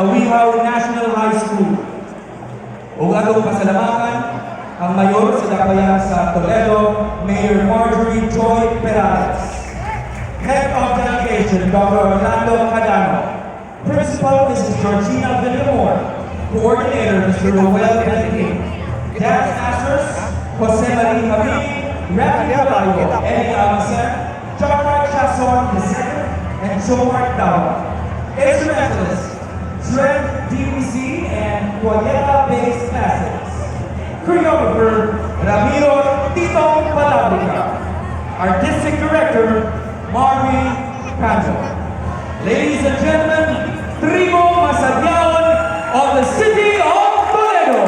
Awihaw National High School. Ug atong pasalamatan ang mayor sa Dakayan sa Toledo, Mayor Marjorie Joy Perales. Head of Delegation, Dr. Orlando Cadano. Principal, Mrs. Georgina Villamor. Coordinator, Mr. Roel Benedict. Dance Masters, Jose Marie Javi, Rafi Calayo, Eddie Almacen, John Mark Chasson II, and Joe Mark Dawa. Instrumentalists, Trent DBC and Guayana-based classics. Choreographer, Ramiro Tito Palabrica. Artistic Director, Marvin Panjo. Ladies and gentlemen, Trigo Masadyawan of the City of Toledo.